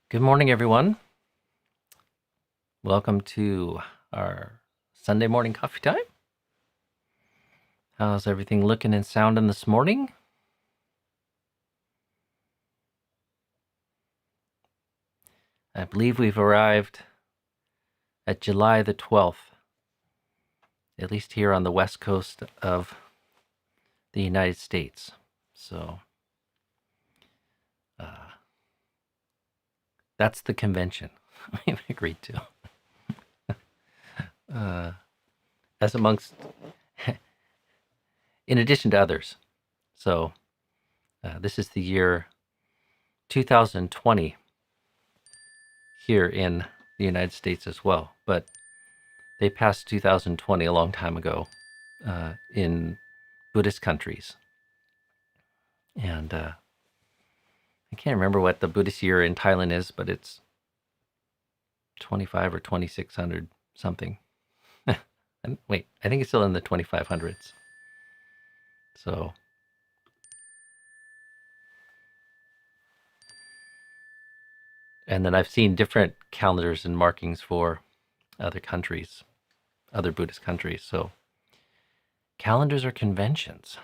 Good morning, everyone. Welcome to our Sunday morning coffee time. How's everything looking and sounding this morning? I believe we've arrived at July the 12th, at least here on the west coast of the United States. So that's the convention we've agreed to. As amongst, in addition to others. So this is the year 2020 here in the United States as well. But they passed 2020 a long time ago in Buddhist countries. And I can't remember what the Buddhist year in Thailand is, but it's 25 or 2600 something. Wait, I think it's still in the 2500s. So and then I've seen different calendars and markings for other countries, other Buddhist countries. So calendars are conventions.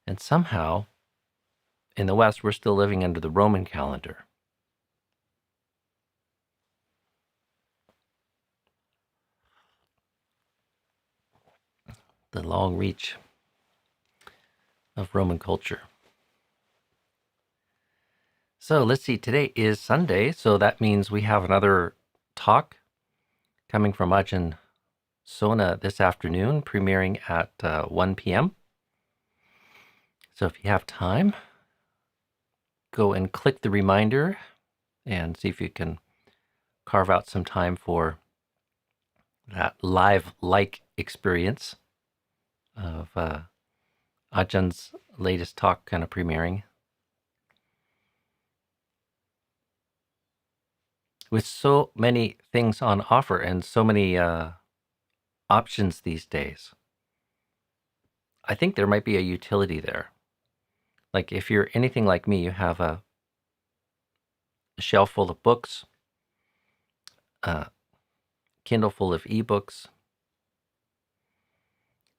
And somehow in the West, we're still living under the Roman calendar. The long reach of Roman culture. So let's see, today is Sunday, so that means we have another talk coming from Ajahn Sudanto this afternoon, premiering at 1 p.m. So if you have time, go and click the reminder and see if you can carve out some time for that live-like experience of Ajahn's latest talk kind of premiering. With so many things on offer and so many options these days, I think there might be a utility there. Like if you're anything like me, you have a shelf full of books, a Kindle full of ebooks,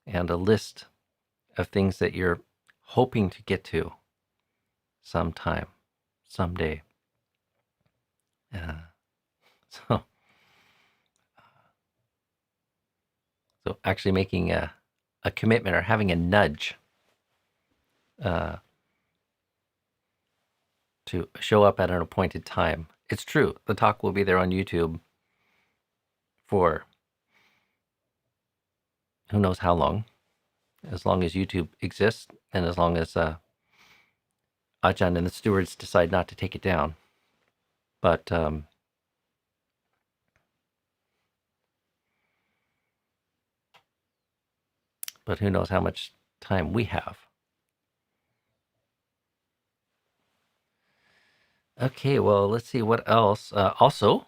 and a list of things that you're hoping to get to sometime, someday. So actually making a commitment or having a nudge to show up at an appointed time. It's true. The talk will be there on YouTube for who knows how long as YouTube exists and as long as Ajahn and the stewards decide not to take it down. But who knows how much time we have. Okay, well, let's see what else. Also,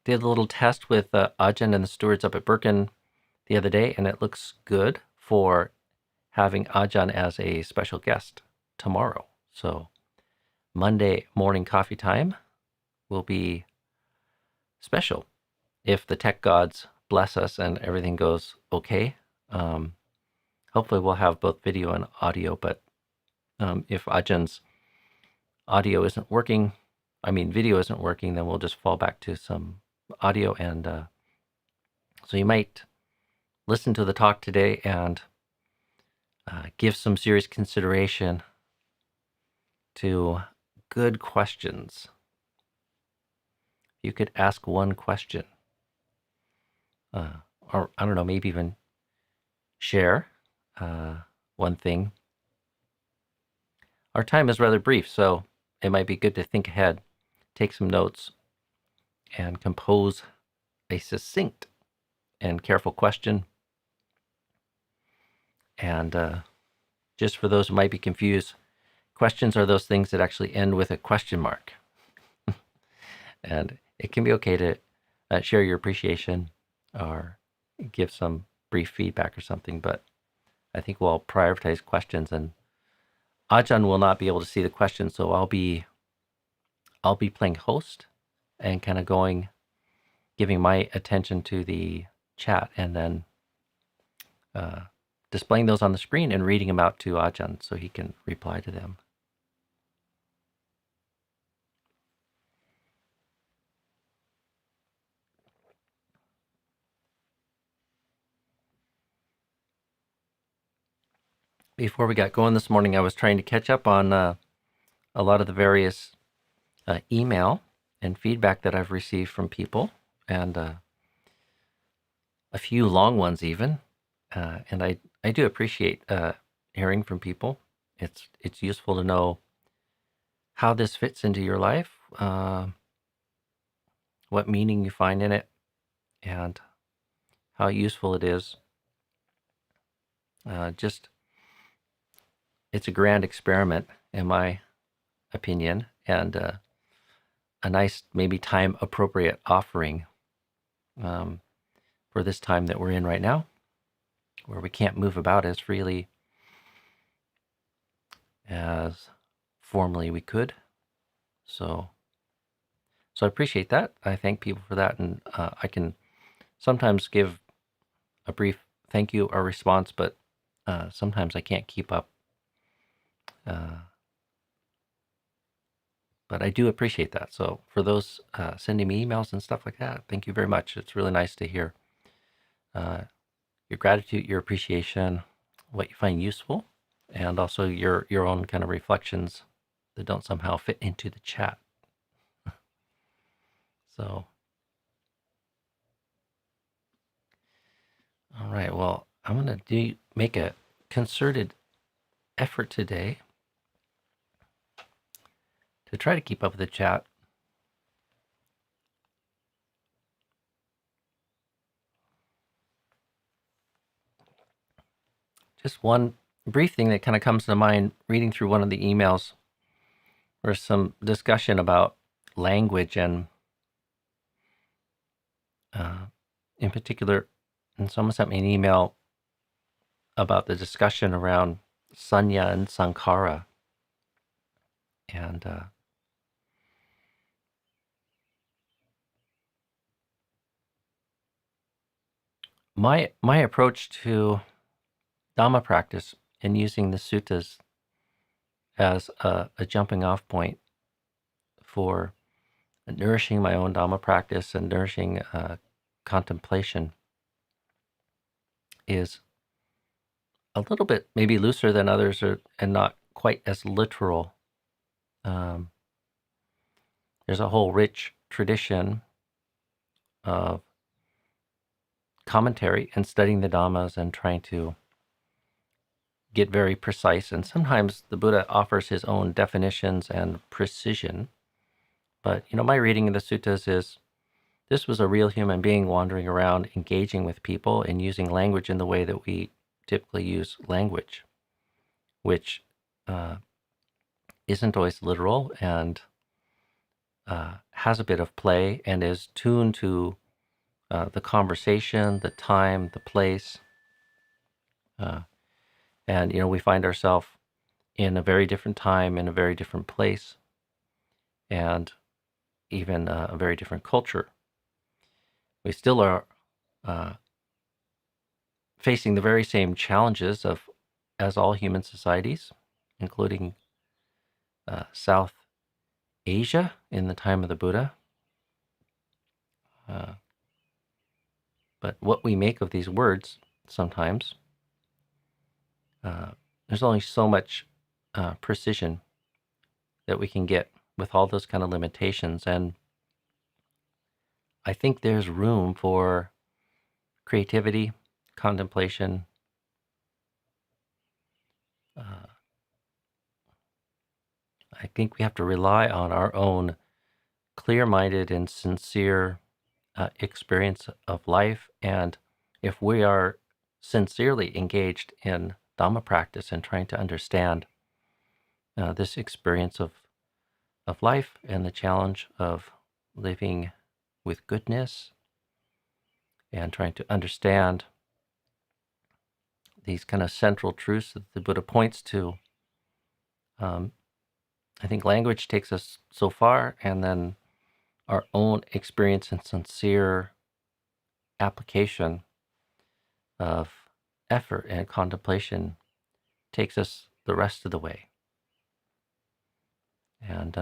did a little test with Ajahn and the stewards up at Birkin the other day, and it looks good for having Ajahn as a special guest tomorrow. So Monday morning coffee time will be special if the tech gods bless us and everything goes okay. Hopefully we'll have both video and audio, but if Ajahn's audio isn't working, video isn't working, then we'll just fall back to some audio. And so you might listen to the talk today and give some serious consideration to good questions. You could ask one question, or I don't know, maybe even share one thing. Our time is rather brief, so it might be good to think ahead, take some notes, and compose a succinct and careful question. And just for those who might be confused, questions are those things that actually end with a question mark. And it can be okay to share your appreciation or give some brief feedback or something, but I think we'll prioritize questions, and Ajahn will not be able to see the questions, so I'll be I'll be playing host and kind of giving my attention to the chat, and then displaying those on the screen and reading them out to Ajahn so he can reply to them. Before we got going this morning, I was trying to catch up on a lot of the various email and feedback that I've received from people, and a few long ones even. And I do appreciate hearing from people. It's useful to know how this fits into your life, what meaning you find in it, and how useful it is. It's a grand experiment, in my opinion, and a nice, maybe time-appropriate offering for this time that we're in right now, where we can't move about as freely as formerly we could. So I appreciate that. I thank people for that, and I can sometimes give a brief thank you or response, but sometimes I can't keep up. But I do appreciate that. So for those sending me emails and stuff like that, thank you very much. It's really nice to hear your gratitude, your appreciation, what you find useful, and also your own kind of reflections that don't somehow fit into the chat. So, all right. Well, I'm going to make a concerted effort today to try to keep up with the chat. Just one brief thing that kind of comes to mind reading through one of the emails. There's some discussion about language, and in particular, and someone sent me an email about the discussion around Saññā and Saṅkhāra. And my approach to Dhamma practice and using the suttas as a jumping off point for nourishing my own Dhamma practice and nourishing contemplation is a little bit maybe looser than others, and not quite as literal. There's a whole rich tradition of commentary and studying the Dhammas and trying to get very precise. And sometimes the Buddha offers his own definitions and precision. But, my reading of the suttas is this was a real human being wandering around, engaging with people and using language in the way that we typically use language, which isn't always literal and has a bit of play and is tuned to the conversation, the time, the place. And, we find ourselves in a very different time, in a very different place, and even a very different culture. We still are facing the very same challenges as all human societies, including South Asia in the time of the Buddha. But what we make of these words sometimes, there's only so much precision that we can get with all those kind of limitations. And I think there's room for creativity, contemplation, I think we have to rely on our own clear-minded and sincere experience of life. And if we are sincerely engaged in Dhamma practice and trying to understand this experience of life and the challenge of living with goodness and trying to understand these kind of central truths that the Buddha points to, I think language takes us so far, and then our own experience and sincere application of effort and contemplation takes us the rest of the way. And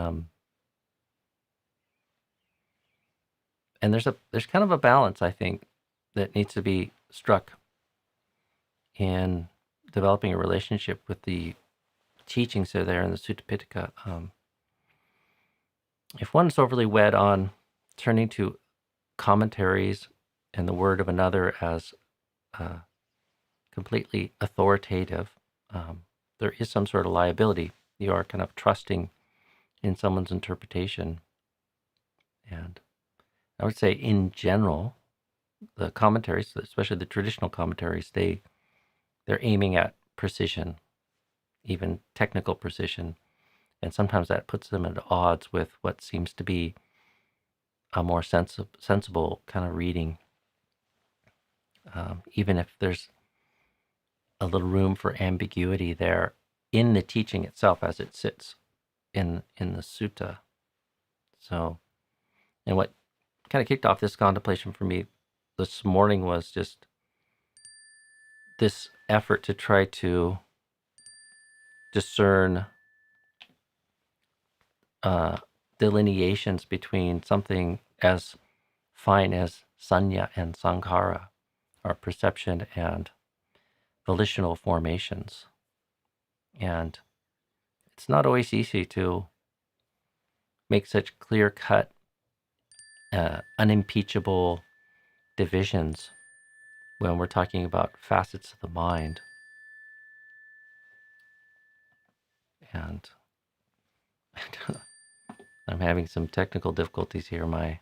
there's kind of a balance, I think, that needs to be struck in developing a relationship with the teachings that are there in the Sutta Pitaka. If one's overly wed on turning to commentaries and the word of another as completely authoritative, there is some sort of liability. You are kind of trusting in someone's interpretation. And I would say in general, the commentaries, especially the traditional commentaries, they're aiming at precision, even technical precision. And sometimes that puts them at odds with what seems to be a more sensible kind of reading, even if there's a little room for ambiguity there in the teaching itself as it sits in the sutta. So, and what kind of kicked off this contemplation for me this morning was just this effort to try to discern delineations between something as fine as Saññā and Saṅkhāra, our perception and volitional formations. And it's not always easy to make such clear-cut, unimpeachable divisions when we're talking about facets of the mind. And I'm having some technical difficulties here. My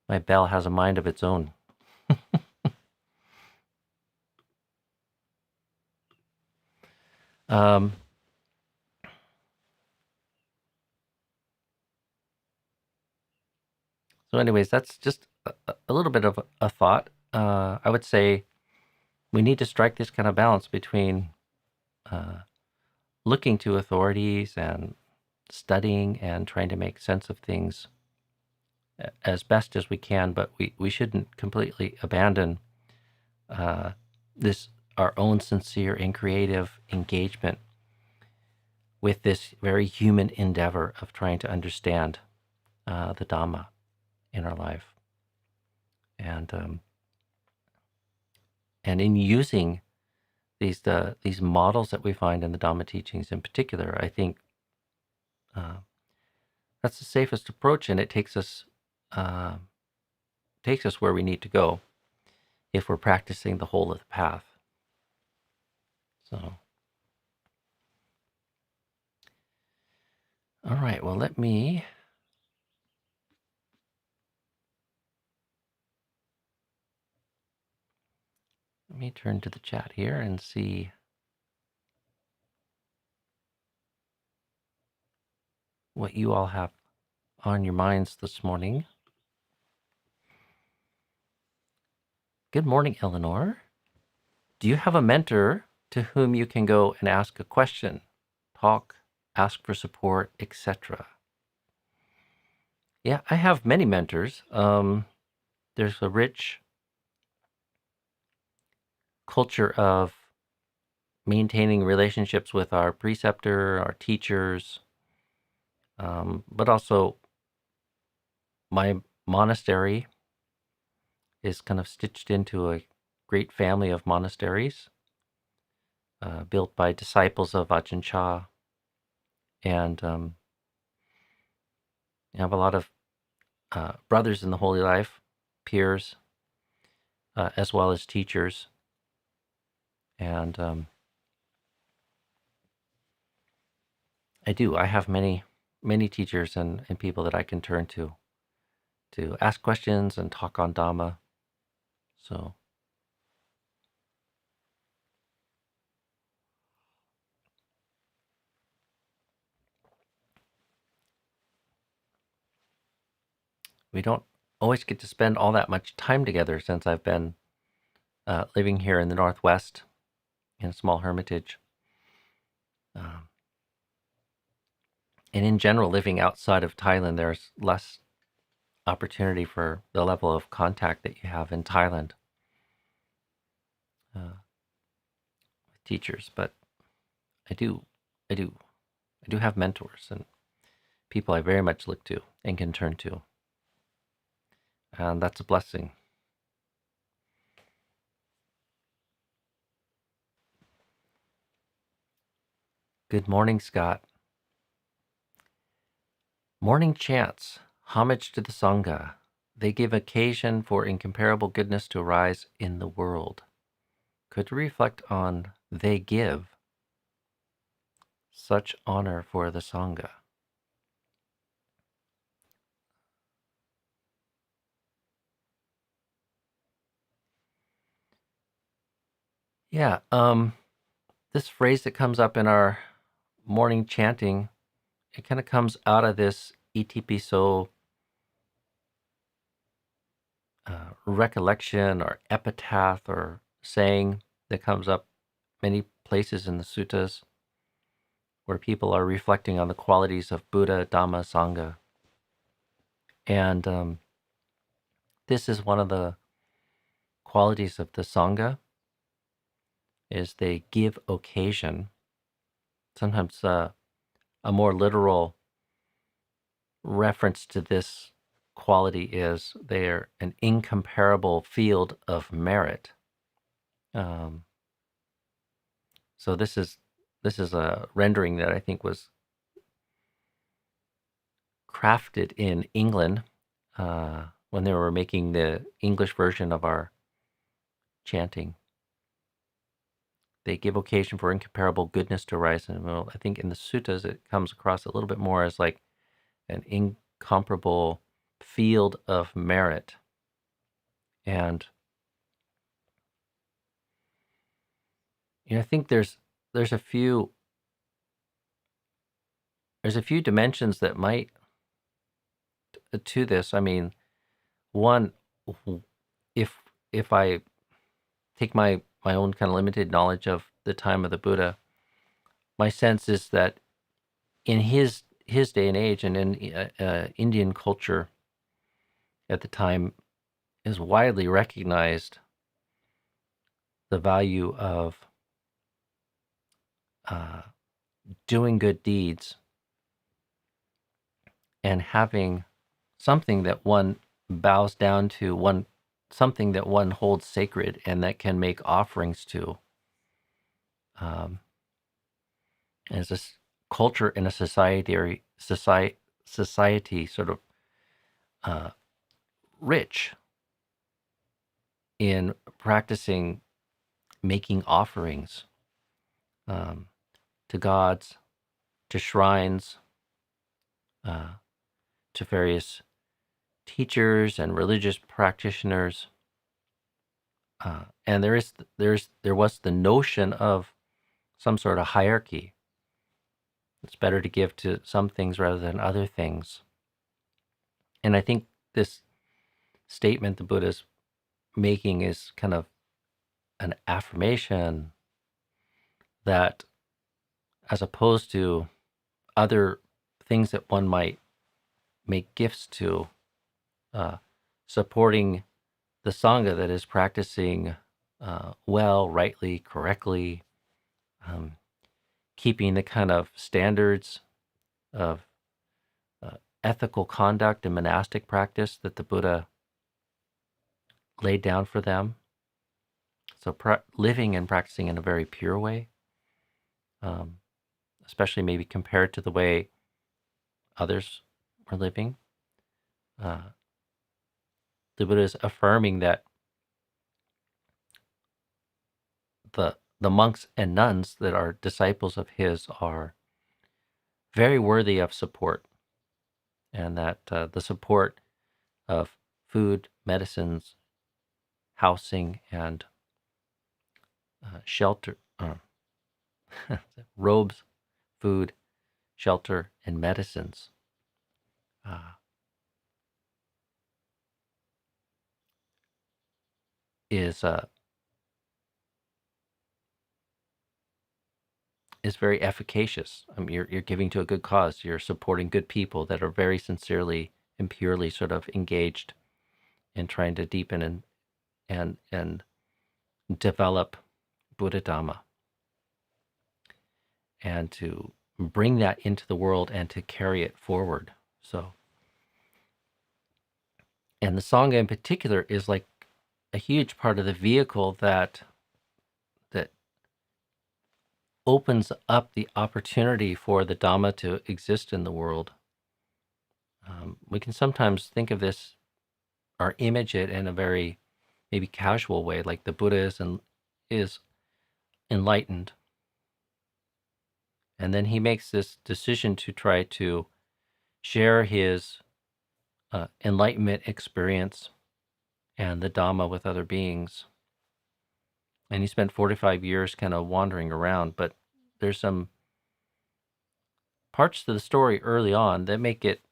my bell has a mind of its own. So anyways, that's just a little bit of a thought. I would say we need to strike this kind of balance between looking to authorities and studying and trying to make sense of things as best as we can, but we shouldn't completely abandon this our own sincere and creative engagement with this very human endeavor of trying to understand the Dhamma in our life. And in using these models that we find in the Dhamma teachings in particular, I think that's the safest approach, and it takes us where we need to go if we're practicing the whole of the path. So, all right, well, let me turn to the chat here and see what you all have on your minds this morning. Good morning, Eleanor. Do you have a mentor to whom you can go and ask a question, talk, ask for support, etc.? Yeah, I have many mentors. There's a rich culture of maintaining relationships with our preceptor, our teachers, but also my monastery is kind of stitched into a great family of monasteries built by disciples of Ajahn Chah, and you have a lot of brothers in the holy life, peers, as well as teachers, and I have many teachers and people that I can turn to ask questions and talk on Dhamma. So we don't always get to spend all that much time together since I've been living here in the Northwest in a small hermitage. Um, and in general, living outside of Thailand, there's less opportunity for the level of contact that you have in Thailand with teachers. But I do have mentors and people I very much look to and can turn to. And that's a blessing. Good morning, Scott. Morning chants, homage to the Sangha. They give occasion for incomparable goodness to arise in the world. Could you reflect on they give such honor for the Sangha? Yeah, this phrase that comes up in our morning chanting, it kind of comes out of this itipiso recollection or epitaph or saying that comes up many places in the suttas where people are reflecting on the qualities of Buddha, Dhamma, Sangha. And this is one of the qualities of the Sangha, is they give occasion. Sometimes a more literal reference to this quality is they're an incomparable field of merit. So this is a rendering that I think was crafted in England when they were making the English version of our chanting. They give occasion for incomparable goodness to arise in the world. I think in the suttas it comes across a little bit more as like an incomparable field of merit. And I think there's a few dimensions that might to this. I mean, one, if I take my own kind of limited knowledge of the time of the Buddha, my sense is that in his day and age and in Indian culture at the time is widely recognized the value of doing good deeds and having something that one bows down to, something that one holds sacred and that can make offerings to. As a culture in a society sort of rich in practicing making offerings to gods, to shrines, to various teachers and religious practitioners, and there was the notion of some sort of hierarchy. It's better to give to some things rather than other things. And I think this statement the Buddha's making is kind of an affirmation that, as opposed to other things that one might make gifts to, supporting the Sangha that is practicing well, rightly, correctly, keeping the kind of standards of ethical conduct and monastic practice that the Buddha laid down for them. So living and practicing in a very pure way, especially maybe compared to the way others were living. The Buddha is affirming that the monks and nuns that are disciples of his are very worthy of support, and that the support of food, medicines, housing, and shelter, robes, food, shelter, and medicines is very efficacious. You're giving to a good cause. You're supporting good people that are very sincerely and purely sort of engaged in trying to deepen and develop Buddha Dhamma, and to bring that into the world and to carry it forward. So, and the Sangha in particular is like a huge part of the vehicle that opens up the opportunity for the Dhamma to exist in the world. We can sometimes think of this or image it in a very maybe casual way, like the Buddha is enlightened, and then he makes this decision to try to share his enlightenment experience and the Dhamma with other beings. And he spent 45 years kind of wandering around, but there's some parts to the story early on that make it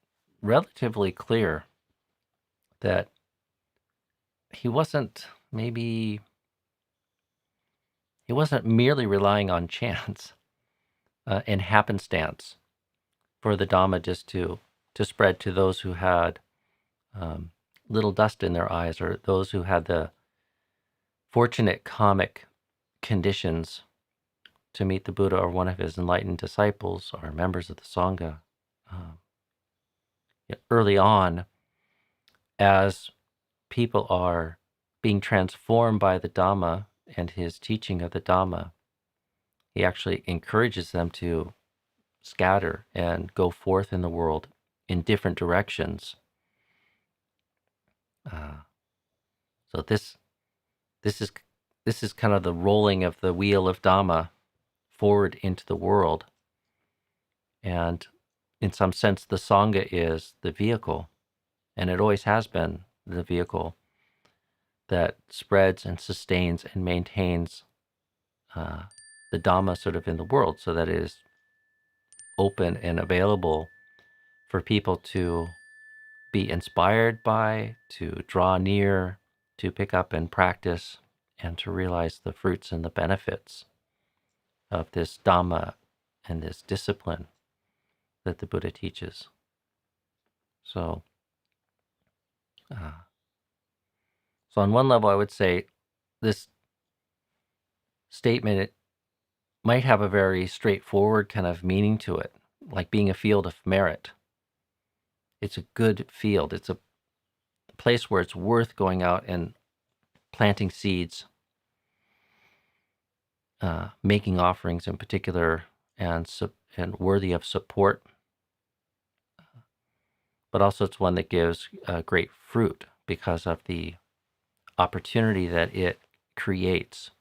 relatively clear that he wasn't merely relying on chance and happenstance for the Dhamma just to spread to those who had little dust in their eyes, or those who had the fortunate karmic conditions to meet the Buddha or one of his enlightened disciples or members of the Sangha. Early on, as people are being transformed by the Dhamma and his teaching of the Dhamma, he actually encourages them to scatter and go forth in the world in different directions. So this is kind of the rolling of the wheel of Dhamma forward into the world, and in some sense, the Sangha is the vehicle, and it always has been the vehicle that spreads and sustains and maintains the Dhamma sort of in the world, so that it is open and available for people to be inspired by, to draw near, to pick up and practice, and to realize the fruits and the benefits of this Dhamma and this discipline that the Buddha teaches. So, so on one level, I would say this statement, it might have a very straightforward kind of meaning to it, like being a field of merit. It's a good field. It's a place where it's worth going out and planting seeds, making offerings in particular, and worthy of support. But also it's one that gives great fruit because of the opportunity that it creates.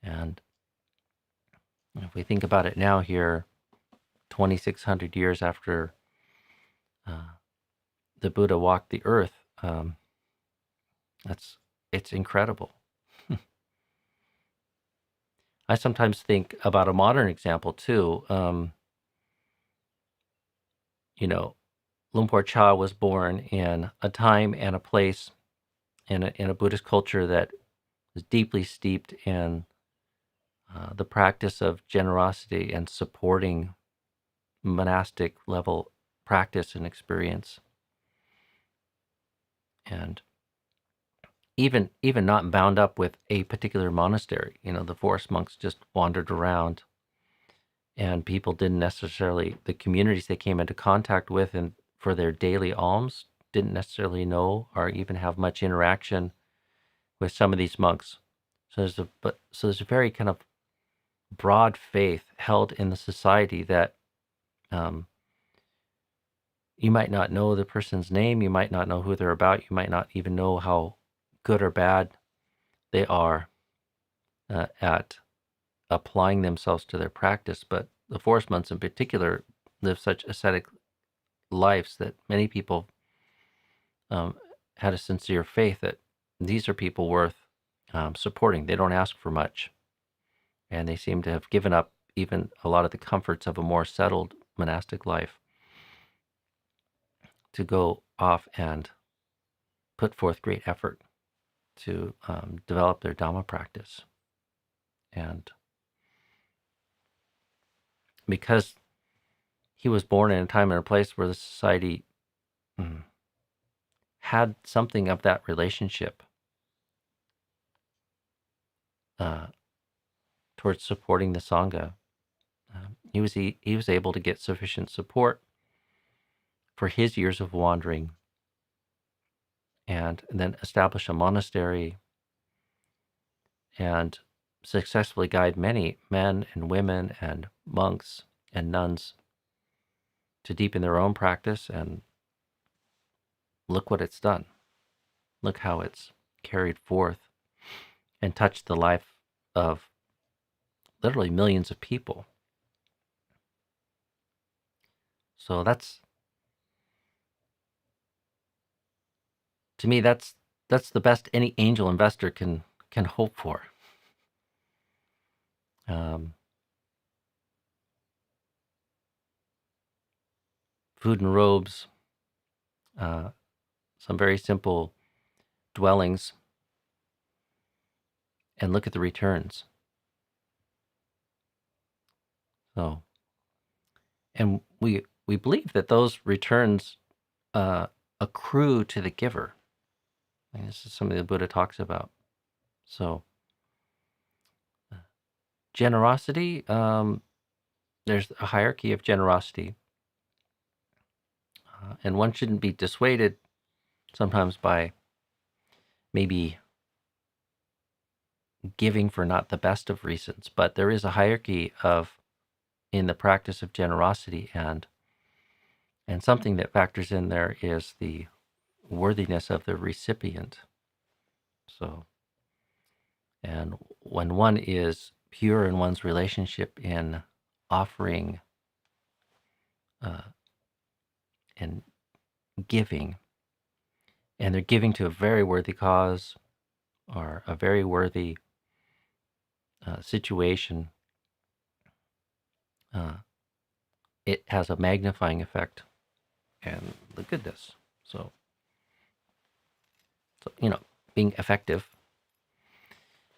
And if we think about it now here, 2,600 years after the Buddha walked the earth, it's incredible. I sometimes think about a modern example too. Lumpur Cha was born in a time and a place in a Buddhist culture that was deeply steeped in the practice of generosity and supporting monastic level practice and experience, and even not bound up with a particular monastery. The forest monks just wandered around, and people didn't necessarily, the communities they came into contact with and for their daily alms didn't necessarily know or even have much interaction with some of these monks. So there's a very kind of broad faith held in the society that you might not know the person's name, you might not know who they're about, you might not even know how good or bad they are at applying themselves to their practice. But the forest monks in particular live such ascetic lives that many people had a sincere faith that these are people worth supporting. They don't ask for much, and they seem to have given up even a lot of the comforts of a more settled monastic life to go off and put forth great effort to develop their Dhamma practice. And because he was born in a time and a place where the society had something of that relationship towards supporting the Sangha, he was able to get sufficient support for his years of wandering, and then establish a monastery and successfully guide many men and women and monks and nuns to deepen their own practice. And look what it's done. Look how it's carried forth and touched the life of literally millions of people. So to me, that's the best any angel investor can hope for. Food and robes, some very simple dwellings, and look at the returns. So, and we believe that those returns accrue to the giver. And this is something the Buddha talks about. So, generosity, there's a hierarchy of generosity. And one shouldn't be dissuaded sometimes by maybe giving for not the best of reasons, but there is a hierarchy in the practice of generosity, and something that factors in there is the worthiness of the recipient. So, and when one is pure in one's relationship in offering and giving, and they're giving to a very worthy cause or a very worthy situation, it has a magnifying effect and the goodness. So being effective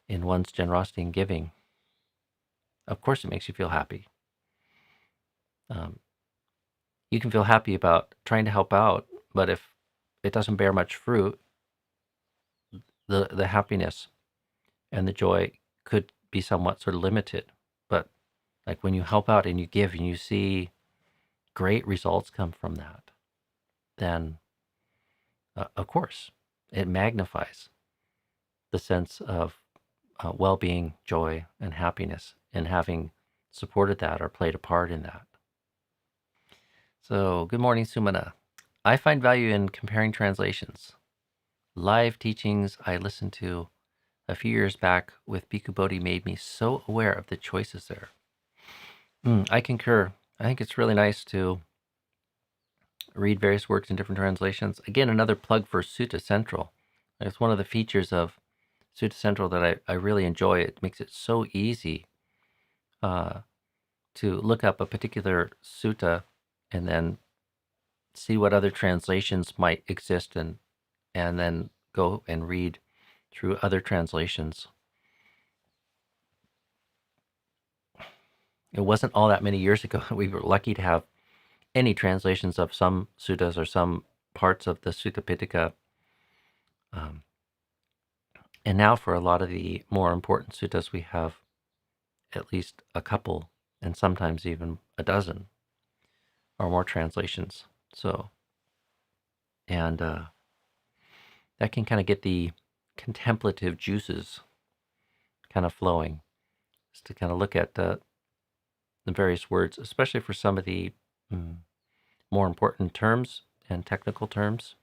in one's generosity and giving, of course, it makes you feel happy. You can feel happy about trying to help out, but if it doesn't bear much fruit, the happiness and the joy could be somewhat sort of limited. But like when you help out and you give and you see great results come from that, then of course it magnifies the sense of well-being, joy, and happiness, and having supported that or played a part in that. So, good morning, Sumana. I find value in comparing translations. Live teachings I listened to a few years back with Bhikkhu Bodhi made me so aware of the choices there. I concur. I think it's really nice to read various works in different translations. Again, another plug for Sutta Central. It's one of the features of Sutta Central that I really enjoy. It makes it so easy to look up a particular sutta and then see what other translations might exist, and then go and read through other translations. It wasn't all that many years ago we were lucky to have any translations of some suttas or some parts of the Sutta Pitaka. And now for a lot of the more important suttas, we have at least a couple, and sometimes even a dozen or more translations. So, and that can kind of get the contemplative juices kind of flowing, just to kind of look at the various words, especially for some of the more important terms and technical terms.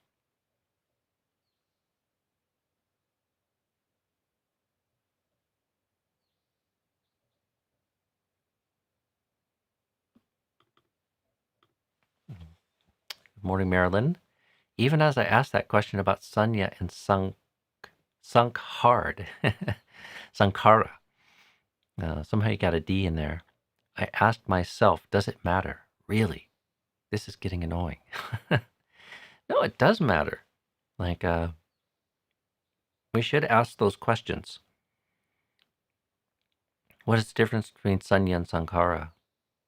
Good morning, Marilyn. Even as I asked that question about Saññā and Saṅkhāra, Saṅkhāra, somehow you got a D in there. I asked myself, does it matter? Really? This is getting annoying. No, it does matter. Like, we should ask those questions. What is the difference between Saññā and Saṅkhāra?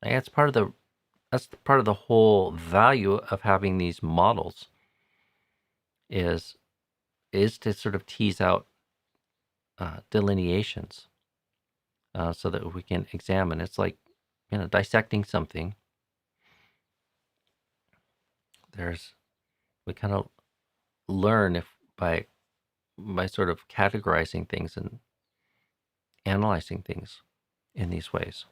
And that's part of the whole value of having these models is to sort of tease out delineations so that we can examine. It's like, dissecting something. We kind of learn by sort of categorizing things and analyzing things in these ways.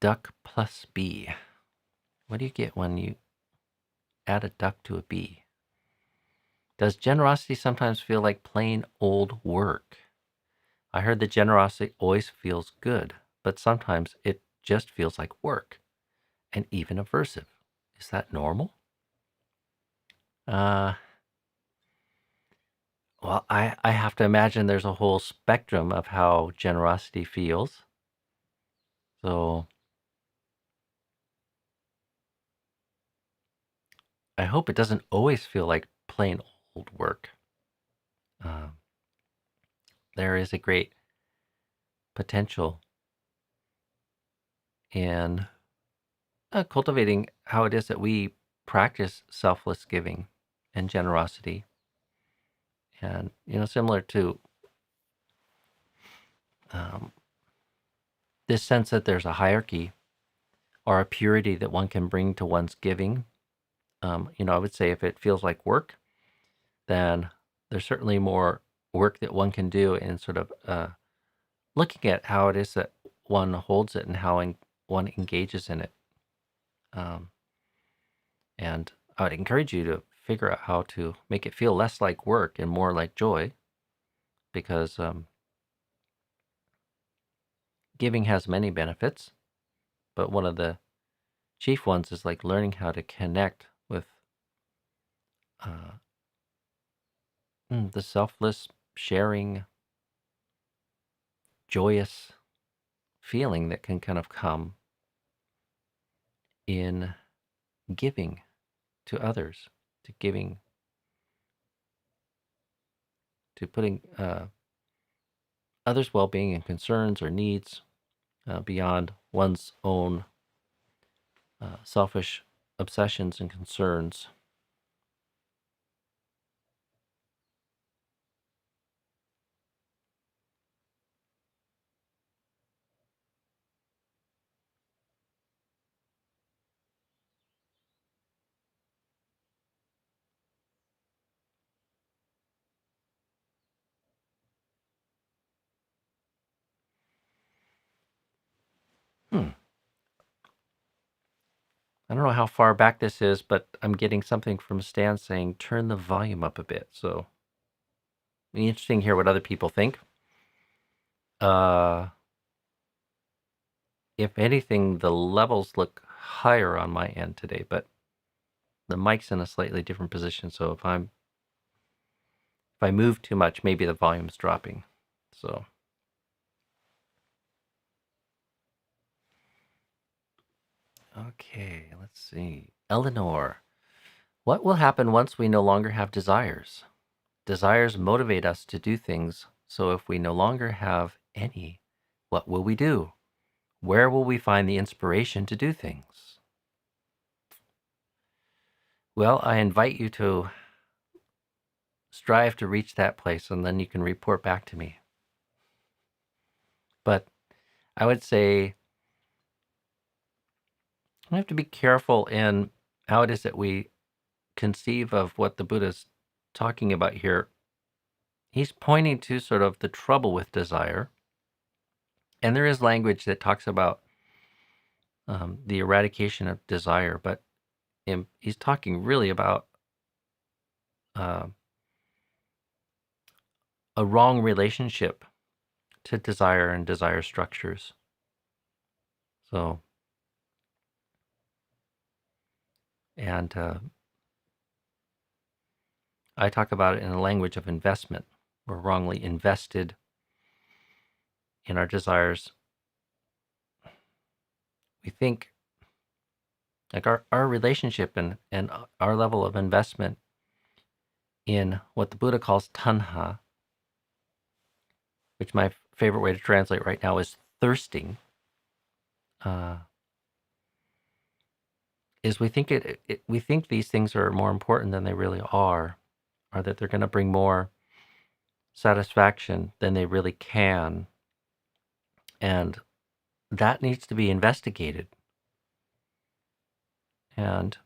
Duck plus bee. What do you get when you add a duck to a bee? Does generosity sometimes feel like plain old work? I heard that generosity always feels good, but sometimes it just feels like work and even aversive. Is that normal? Well, I have to imagine there's a whole spectrum of how generosity feels. So I hope it doesn't always feel like plain old work. There is a great potential in cultivating how it is that we practice selfless giving and generosity. And, similar to this sense that there's a hierarchy or a purity that one can bring to one's giving. I would say if it feels like work, then there's certainly more work that one can do in sort of looking at how it is that one holds it and how one engages in it. And I would encourage you to figure out how to make it feel less like work and more like joy, because giving has many benefits, but one of the chief ones is like learning how to connect with the selfless, sharing, joyous feeling that can kind of come in giving to others, to putting others' well-being and concerns or needs beyond one's own selfish obsessions and concerns. I don't know how far back this is, but I'm getting something from Stan saying, turn the volume up a bit. So it'll be interesting to hear what other people think. If anything, the levels look higher on my end today, but the mic's in a slightly different position. So if I move too much, maybe the volume's dropping. So okay, let's see. Eleanor, what will happen once we no longer have desires? Desires motivate us to do things. So if we no longer have any, what will we do? Where will we find the inspiration to do things? Well, I invite you to strive to reach that place, and then you can report back to me. But I would say we have to be careful in how it is that we conceive of what the Buddha's talking about here. He's pointing to sort of the trouble with desire. And there is language that talks about the eradication of desire, but he's talking really about a wrong relationship to desire and desire structures. So, and I talk about it in the language of investment. We're wrongly invested in our desires, we think like our relationship and our level of investment in what the Buddha calls tanha, which my favorite way to translate right now is thirsting, is we think we think these things are more important than they really are, or that they're going to bring more satisfaction than they really can, and that needs to be investigated. And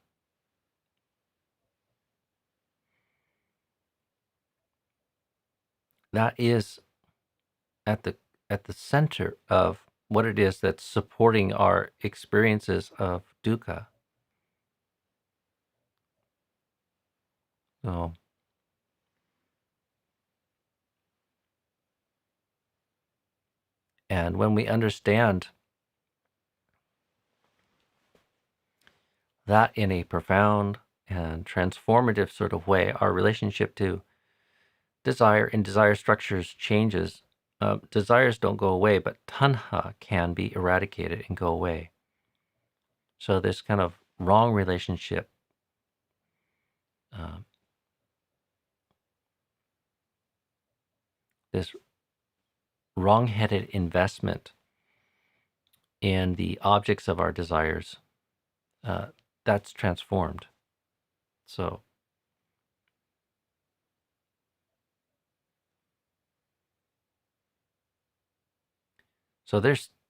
that is at the center of what it is that's supporting our experiences of dukkha. So, and when we understand that in a profound and transformative sort of way, our relationship to desire and desire structures changes. Desires don't go away, but tanha can be eradicated and go away. So this kind of wrong relationship, this wrong-headed investment in the objects of our desires, that's transformed. So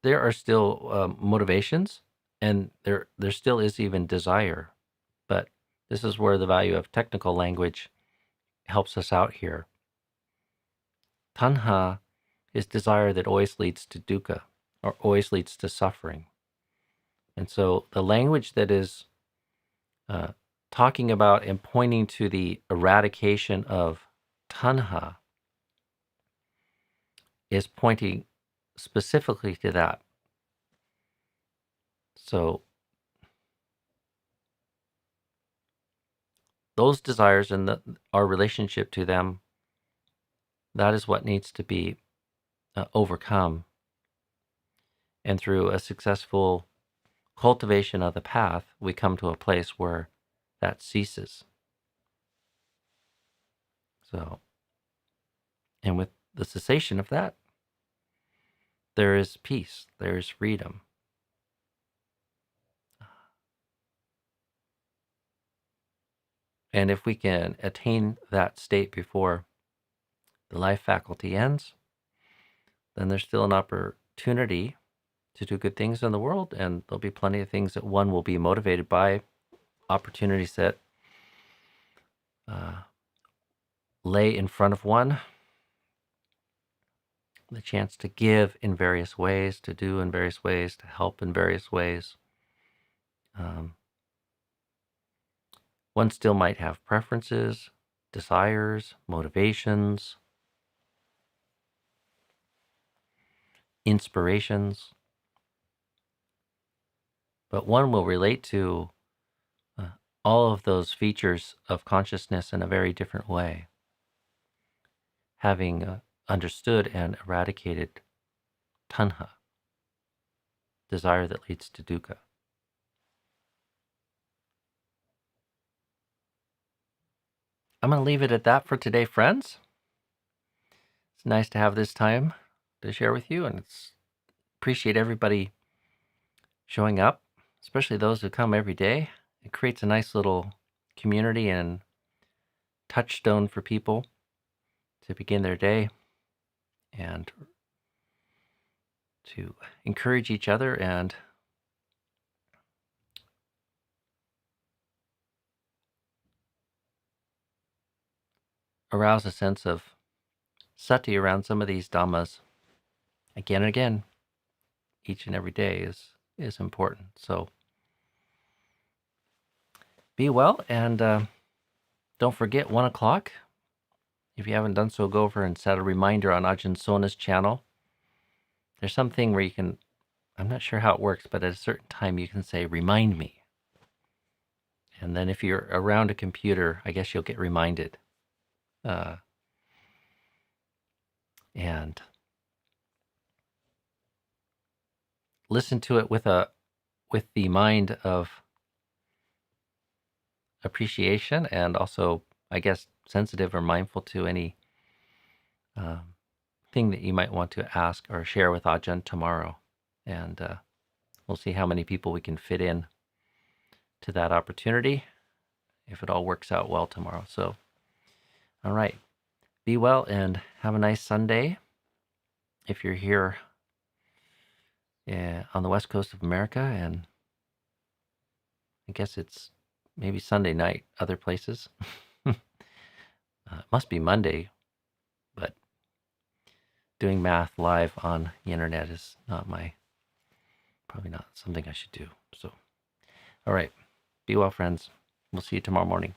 there are still motivations, and there still is even desire, but this is where the value of technical language helps us out here. Tanha is desire that always leads to dukkha, or always leads to suffering. And so the language that is talking about and pointing to the eradication of tanha is pointing specifically to that. So those desires and our relationship to them, that is what needs to be overcome. And through a successful cultivation of the path, we come to a place where that ceases. So, and with the cessation of that, there is peace, there is freedom. And if we can attain that state before the life faculty ends, then there's still an opportunity to do good things in the world, and there'll be plenty of things that one will be motivated by, opportunities that lay in front of one, the chance to give in various ways, to do in various ways, to help in various ways. One still might have preferences, desires, motivations, inspirations, but one will relate to all of those features of consciousness in a very different way, having understood and eradicated tanha, desire that leads to dukkha. I'm going to leave it at that for today, friends. It's nice to have this time to share with you, and appreciate everybody showing up, especially those who come every day. It creates a nice little community and touchstone for people to begin their day and to encourage each other and arouse a sense of sati around some of these dhammas again and again, each and every day is important. So be well, and don't forget 1 o'clock. If you haven't done so, go over and set a reminder on Ajahn Sona's channel. There's something where you can, I'm not sure how it works, but at a certain time you can say, remind me. And then if you're around a computer, I guess you'll get reminded. And listen to it with the mind of appreciation and also, I guess, sensitive or mindful to any thing that you might want to ask or share with Ajahn tomorrow. And we'll see how many people we can fit in to that opportunity if it all works out well tomorrow. So, all right. Be well and have a nice Sunday. If you're here on the west coast of America, and I guess it's maybe Sunday night other places. It must be Monday, but doing math live on the internet is probably not something I should do. So, all right. Be well, friends. We'll see you tomorrow morning.